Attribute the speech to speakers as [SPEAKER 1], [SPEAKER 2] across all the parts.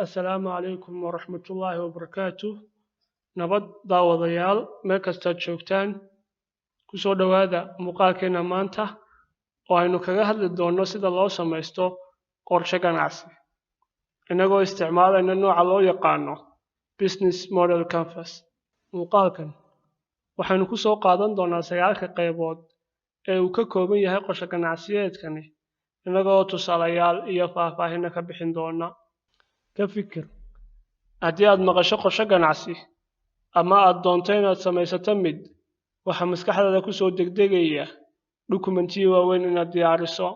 [SPEAKER 1] Assalaamu calaykum waraxmatullaahi wabarakaatuh. Nabad daawadayaal meel kastaad joogtaan ku soo dhowaada muuqaalkeena maanta oo aynu kaga hadli doonno sida loo samaysto qorshe ganacsi inagoo isticmaalayna nooca loo yaqaano business model canvas. Muuqaalkan waxaynu ku soo qaadan doonaa sagaalka qaybood ee uu ka kooban yahay qorshe ganacsiyeedkani inagoo tusaalayaal iyo faahfaahin ka bixin doona. Ka fikir haddii aad maqasho qorshe ganacsi ama aad doonto inaad samaysato mid, waxa maskaxdaada ku soo degdegaya dukumentiyo waaweyn inaad diyaariso.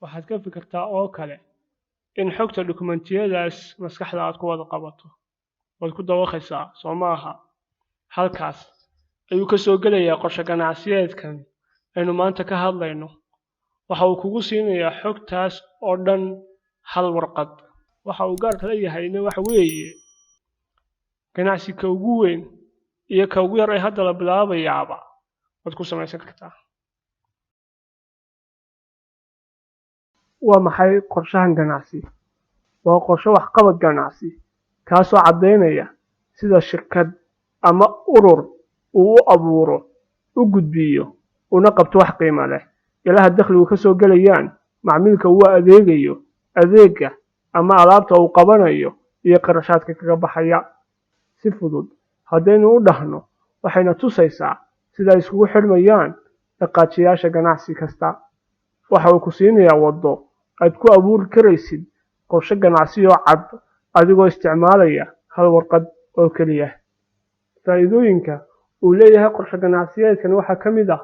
[SPEAKER 1] Waxaad ka fikirtaa oo kale in xogta dukumentiyadaas maskaxda aad ku wada qabato waad ku dawaqaysaa soo maaha. Halkaas ayuu ka soo gelayaa qorshe ganacsiyeedkan aynu maanta ka hadlayno. Waxa uu kugu siinayaa xogtaas oo dhan hal warqad. Waxa uu gaarka leeyahayna waxa weeye ganacsiga ugu weyn iyo ka ugu yar ee hadda la bilaabayaaba waad ku samaysan kartaa. Waa maxay qorshahan ganacsi? Waa qorshe waxqabad ganacsi kaasoo caddaynaya sida shirkad ama urur uu u abuuro, u gudbiyo, una qabto wax qiimo leh. Ilaha dakhligu ka soo gelayaan macmiilka uu adeegayo, adeegga ama alaabta uu qabanayo iyo qarashaadka kaga baxaya. Si fudud haddaynu u dhahno waxayna tusaysaa sida ay iskugu xidhmayaan dhaqaajiyaasha ganacsi kasta. Waxa uu ku siinayaa waddo aad ku abuuri karaysid qorshe ganacsi oo cad adigoo isticmaalaya hal warqad oo keliya. Faa'iidooyinka uu leeyahay qorshe ganacsiyeedkan waxaa ka mid ah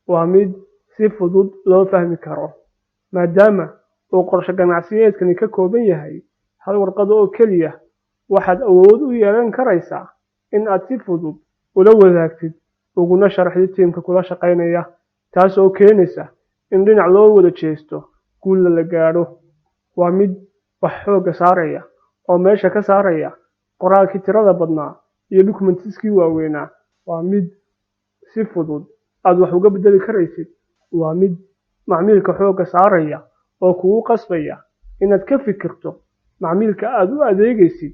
[SPEAKER 1] waa mid si fudud loo fahmi karo maadaama uu qorshe ganacsiyeedkani ka kooban yahay hal warqad oo keliya. Waxaad awood u yeelan karaysaa in aad si fudud ula wadaagtid uguna sharaxdid tiimka kula shaqaynaya, taas oo keenaysa in dhinac loo wada jeesto guul la gaadho. Waa mid wax xooga saaraya oo meesha ka saaraya qoraalkii tirada badnaa iyo dukumentiskii waaweynaa. Waa mid si fudud aad wax uga bedeli karaysid. Waa mid macmiilka xooga saaraya oo kugu qasbaya inaad ka fikirto macmiilka aad u adeegaysid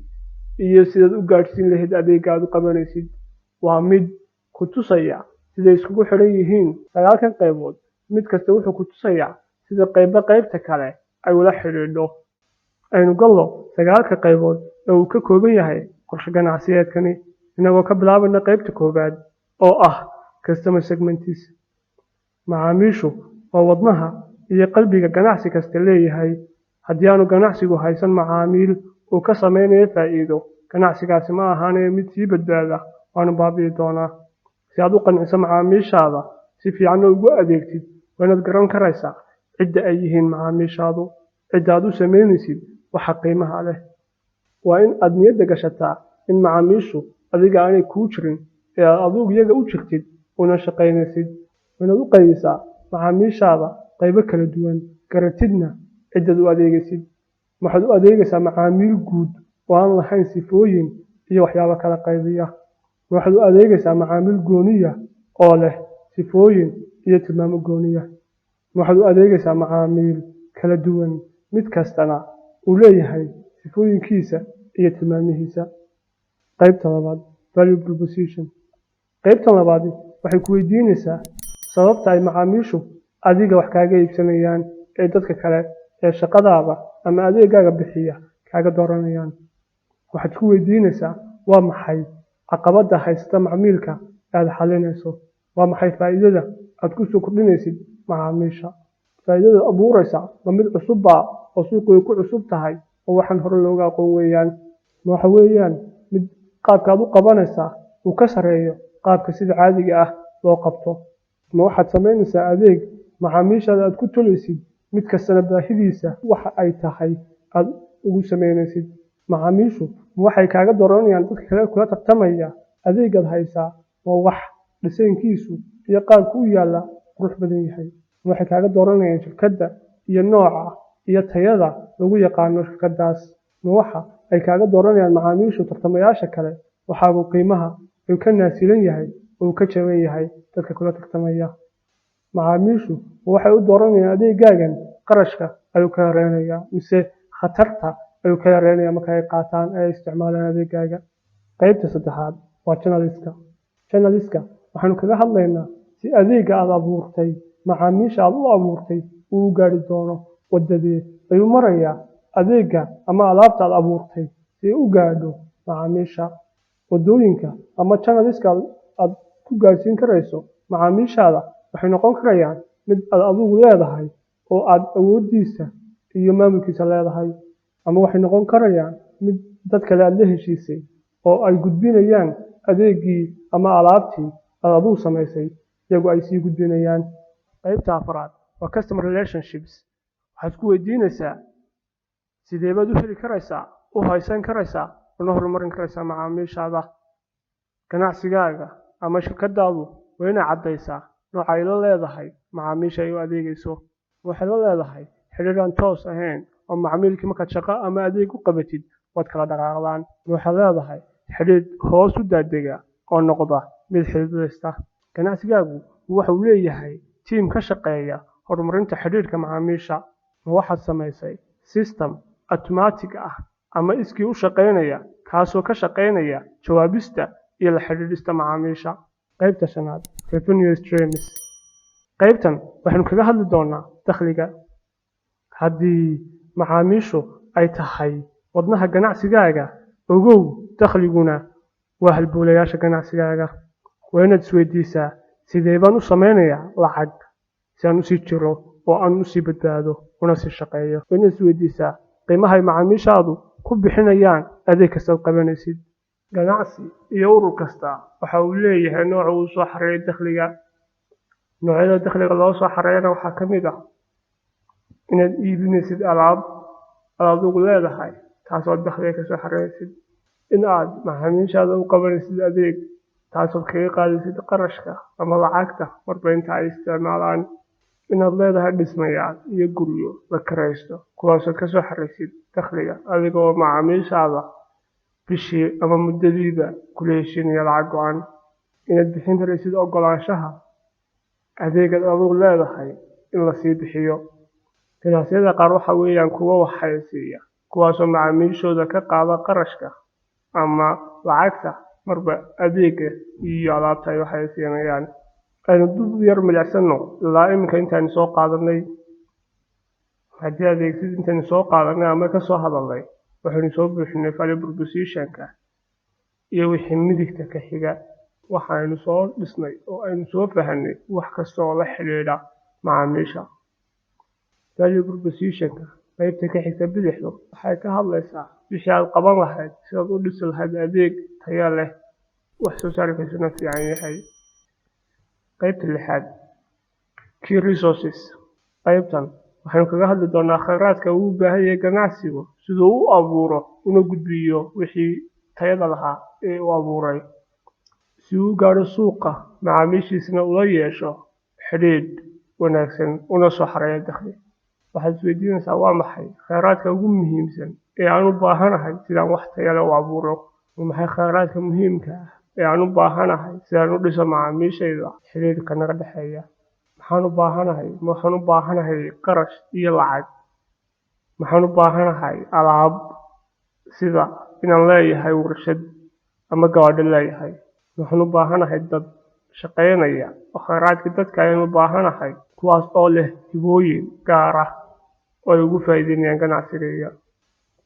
[SPEAKER 1] iyo sidaad u gaadhsiin lahayd adeegga aad u qabanaysid. Waa mid ku tusaya sida iskugu xidhan yihiin sagaalkan qaybood. Mid kasta wuxuu ku tusayaa sida qaybta kale ay ula xidhiidho. Aynu gallo sagaalka qaybood ee uu ka kooban yahay qorshe ganacsiyeedkani inagoo ka bilaabayna qaybta koowaad oo ah customer segmentis. Macaamiishu waa wadnaha iyo qalbiga ganacsi kasta leeyahay. Haddii aanu ganacsigu haysan macaamiil uu ka samaynayo faa'iido, ganacsigaasi ma ahaanayo mid sii badbaada, waana baabi'i doonaa. Si aad u qanciso macaamiishaada si fiican ugu adeegtid, waa inaad garan karaysaa cidda ay yihiin macaamiishaadu, cidda aad u samaynaysid waxa qiimaha leh. Waa in aad niyadda gashataa in macaamiishu adiga aanay kuu jirin ee aad adigu iyaga u jirtid una shaqaynaysid. Waa inaad u qaybisaa macaamiishaada qaybo kala duwan, garatidna ciddaad u adeegaysid. Waxaad u adeegaysaa macaamiil guud oo aan lahayn sifooyin iyo waxyaabo kala qaybiya. Waxaad u adeegaysaa macaamiil gooniya oo leh sifooyin iyo tilmaamo gooniya. Waxaad u adeegaysaa macaamiil kala duwan, mid kastana uu leeyahay sifooyinkiisa iyo tilmaamihiisa. Qaybta labaad, value proposition. Qaybtan labaad waxay ku weydiinaysaa sababta ay macaamiishu adiga wax kaaga iibsanayaan ee dadka kale ee shaqadaada ama adeeggaaga bixiya kaaga dooranayaan. Waxaad ku weydiinaysaa waa maxay caqabadda haysta macmiilka aad xalinayso. Waa maxay faa'iidada aad ku soo kordhinaysid macaamiisha. Faa'iidada abuuraysa waa mid cusubba oo suuqu ku cusub tahay oo waxaan hore looga aqoon weeyaan. Waxa weeyaan mid qaabka aad u qabanaysaa uu ka sareeyo qaabka sida caadiga ah loo qabto. Ma waxaad samaynaysaa adeeg macaamiishaada aad ku tulaysid mid kastana baahidiisa waxa ay tahay aad ugu samaynaysid. Macaamiishu waxay kaaga dooranayaan dadka kale kula tartamaya. Adeeggaad haysaa waa wax dhisaynkiisu iyo qaabku u yaalla qurux badan yahay. Waxay kaaga dooranayaan shirkadda iyo nooca iyo tayada lagu yaqaano shirkaddaas. Waxa ay kaaga dooranayaan macaamiishu tartamayaasha kale waxaa qiimaha uu ka naasilan yahay oo ka jaban yahay dadka kula tartamaya. Macaamiishu waxay u dooranayaan adeeggaagan qarashka ayuu ka yareynayaa mise khatarta ayuu ka yareynayaa marka ay qaataan ay isticmaalaan adeegaaga. Qaybta saddexaad waa channelska. Channelska waxaanu kaga hadlaynaa si adeegga aad abuurtay macaamiisha aad u abuurtay uu gaari doono wadadee ayuu marayaa adeegga ama alaabta aad abuurtay si u gaadho macaamiisha. Wadooyinka ama channelska aad ku gaarsiin karayso macaamiishaada waxay noqon karayaan mid aad adigu leedahay oo aad awoodiisa iyo maamulkiisa leedahay, ama waxay noqon karayaan mid dad kale aad la heshiisay oo ay gudbinayaan adeeggii ama alaabtii aad adigu samaysay iyagu ay sii gudbinayaan. Qaybta afraad waa customer relationships. waxaad ku weydiinaysaa sidee baad u heli karaysaa, u haysan karaysaa, una horumarin karaysaa macaamiishaada. Ganacsigaaga ama shirkadaadu waa inay caddaysaa nooca ay la leedahay macaamiisha ay u adeegayso. Waxay la leedahay xiriir aan toos ahayn oo macmiilkii markaad shaqo ama adeeg u qabatid waad kala dhaqaaqdaan. Waxaad leedahay xiriir hoos u daadega oo noqda mid xidhiidhaysta. Ganacsigaagu waxa uu leeyahay tiim ka shaqeeya horumarinta xiriirka macaamiisha. Waxaad samaysay system automatic ah ama iskii u shaqeynaya kaasoo ka shaqeynaya jawaabista iyo la xiriirista macaamiisha. Qaybta shanaad revenue streams. qaybtan waxaanu kaga hadli doonaa dakhliga. Haddii macaamiishu ay tahay wadnaha ganacsigaaga, ogow dakhliguna waa halbowlayaasha ganacsigaaga. Waa inaad isweydiisaa sidee baan u sameynayaa lacag si aan usii jiro oo aan usii badbaado una sii shaqeeyo. Waa inaad isweydiisaa qiimaha ay macaamiishaadu ku bixinayaan adeeg kastaad qabanaysid. Ganacsi iyo urur kasta waxa uu leeyahay nooc uu soo xareeyo dakhliga. noocyada dakhliga loo soo xareeyana waxaa ka mid ah inaad iibinaysid alaab aad adigu leedahay taasoo dakhliga ka soo xareysid, in aad macaamiishaada u qabanaysid adeeg taasoo kaga qaadaysid qarashka ama lacagta marba inta ay isticmaalaan, inaad leedahay dhismayaal iyo guryo la kiraysto kuwaasoo ka soo xareysid dakhliga adiga oo macaamiishaada bishii ama muddadiiba kula heshiinaya lacag go-an, inaad bixin karaysid oggolaanshaha adeegad adigu leedahay in la sii bixiyo. Ganacsiyada qaar waxa weeyaan kuwo wax xayeysiiya kuwaasoo macaamiishooda ka qaada qarashka ama lacagta marba adeegga iyo alaabta ay wax xayeysiinayaan. aynu dib yar milicsano ilaa iminka intaaynu soo qaadanay. haddii adeegsid intaynu soo qaadanay ama ka soo hadalnay waxaynu soo buuxinay value propositionka iyo wixii midigta ka xiga. waxaynu soo dhisnay oo aynu soo fahanay wax kasta oo la xidhiidha macaamiisha. value propositionka qaybta ka xigta bidixdu waxay ka hadlaysaa wixii aad qaban lahayd sidaad u dhisi lahayd adeeg tayo leh wax soo saarkiisuna fiican yahay. qaybta lixaad key resources. qaybtan waxaynu kaga hadli doonaa kheyraadka uu u baahan yahay ganacsigu siduu u abuuro una gudbiyo wixii tayada lahaa ee uu abuuray, si uu u gaadho suuqa macaamiishiisana ula yeesho xidhiidh wanaagsan una soo xareeyo dakhli. waxaad isweydiinaysaa waa maxay kheyraadka ugu muhiimsan ee aan u baahanahay sidaan wax tayo leh u abuuro. waa maxay kheyraadka muhiimka ah ee aan u baahanahay sidaan u dhiso macaamiishayda xidhiidhka naga dhexeeya. waxaan u baahanahay qarash iyo lacag. waxaan u baahanahay alaab sida inaan leeyahay warshad ama gawadhi leeyahay. waxaan u baahanahay dad shaqeynaya oo kheyraadka dadka ayaan u baahanahay kuwaas oo leh hibooyin gaar ah oo ay ugu faa'iideynayaan ganacsigayga.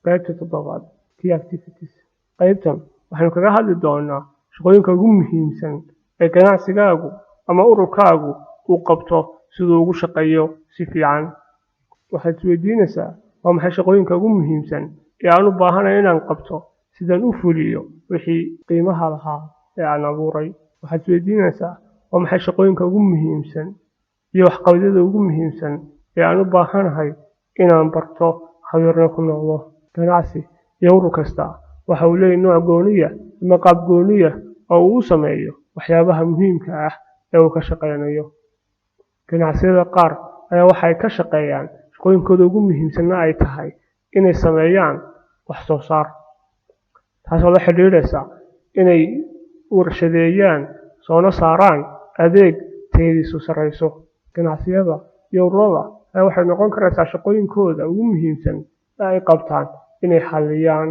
[SPEAKER 1] qaybta toddobaad key activities. qaybtan waxaynu kaga hadli doonaa shaqooyinka ugu muhiimsan ee ganacsigaagu ama ururkaagu uu qabto siduu ugu shaqeeyo si fiican. waxaad isweydiinaysaa waa maxay shaqooyinka ugu muhiimsan ee aan u baahanahay inaan qabto sidaan u fuliyo wixii qiimaha lahaa ee aan abuuray. waxaad isweydiinaysaa waa maxay shaqooyinka ugu muhiimsan iyo waxqabadyada ugu muhiimsan ee aan u baahanahay inaan barto khabiirna ku noqdo. ganacsi iyo urur kasta waxa uu leeyahay nooc gooniya ama qaab gooniya oo uu u sameeyo waxyaabaha muhiimka ah ee uu ka shaqeynayo. ganacsiyada qaar ayaa waxay ka shaqeeyaan shaqooyinkooda ugu muhiimsanna ay tahay inay sameeyaan wax soo saar, taasoo la xidhiidhaysa inay warshadeeyaan soona saaraan adeeg tayadiisu sarreyso. ganacsiyada iyo ururada ayaa waxay noqon karaysaa shaqooyinkooda ugu muhiimsan ee ay qabtaan inay xalliyaan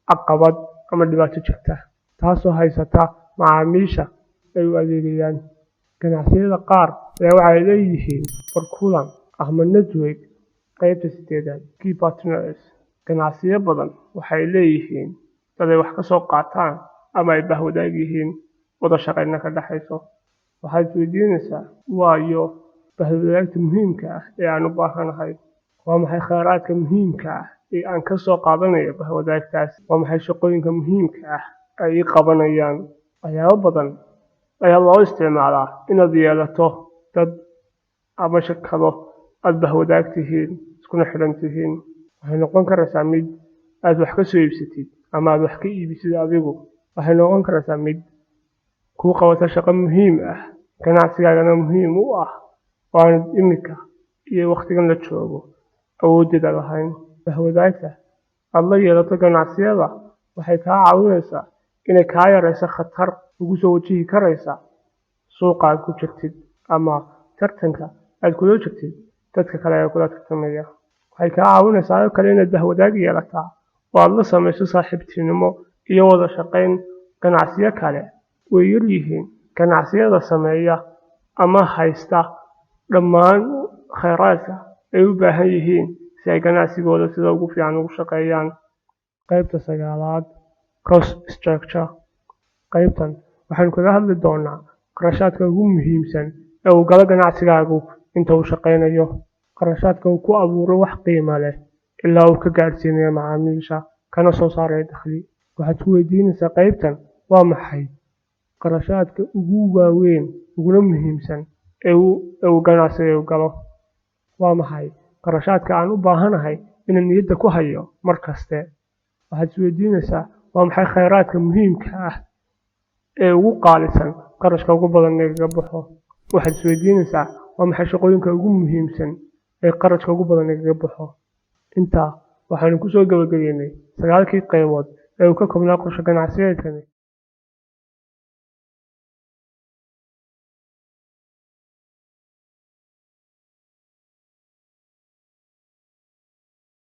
[SPEAKER 1] caqabad ama dhibaato jirta taasoo haysata macaamiisha ay u adeegayaan. Ganacsiyada qaar ayaa waxay leeyihiin barkulan ama network. Qaybta 8 Key Partners. Ganacsiyo badan waxay leeyihiin dad ay wax ka soo qaataan ama ay bahwadaag yihiin wada shaqayn ka dhaxayso. Waxaad isweydiinaysaa waayo bahwadaagta muhiimka ah ee aan u baahanahay. Waa maxay kheyraadka muhiimka ah ee aan ka soo qaadanayo bahwadaagtaas? Waa maxay shaqooyinka muhiimka ah ay qabanayaan? Waxyaabo badan ayaa loo isticmaalaa inaad yeelato dad ama shirkado aad bahwadaag tihiin iskuna xidhan tihiin. Waxay noqon karaysaa mid aad wax ka soo iibsatid ama aad wax ka iibisid adigu. Waxay noqon karaysaa mid kuu qabata shaqo muhiim ah ganacsigaagana muhiim u ah oo aan imika iyo waqtigan la joogo awooddeeda lahayn. Bahwadaagta aad la yeelato ganacsiyada waxay kaa caawinaysaa inay kaa yarayso khatar ugu soo wajihi karaysa suuqa aad ku jirtid ama tartanka aad kula jirtid dadka kale ee kula tartamaya. Waxay kaa caawinaysaa oo kale inaad bahwadaag yeelataa oo aad la samayso saaxiibtinimo iyo wada shaqayn. Ganacsiyo kale way yar yihiin ganacsiyada sameeya ama haysta dhammaan kheyraadka ay u baahan yihiin si ay ganacsigooda sida ugu fiican ugu shaqeeyaan. Qaybta 9 Cost Structure. Qaybtan waxaanu kaga hadli doonaa kharashaadka ugu muhiimsan ee uu galo ganacsigaagu inta uu shaqaynayo. Kharashaadka uu ku abuuro wax qiimo leh ilaa uu ka gaarsiinayo macaamiisha kana soo saarayo dakhli. Waxaad ku weydiinaysaa qaybtan waa maxay kharashaadka ugu waaweyn uguna muhiimsan ee uu ganacsiga galo? Waa maxay kharashaadka aan u baahanahay inaan niyadda ku hayo mar kaste? Waxaad isweydiinaysaa waa maxay kheyraadka muhiimka ah ee ugu qaalisan qarashka ugu badan ee kaga baxo? Waxaad isweydiinaysaa waa maxay shaqooyinka ugu muhiimsan ee qarashka ugu badan ee kaga baxo? Intaa waxaanu ku soo gabagabeynay 9kii qaybood ee uu ka koobnaa qorshe ganacsiyeedkani.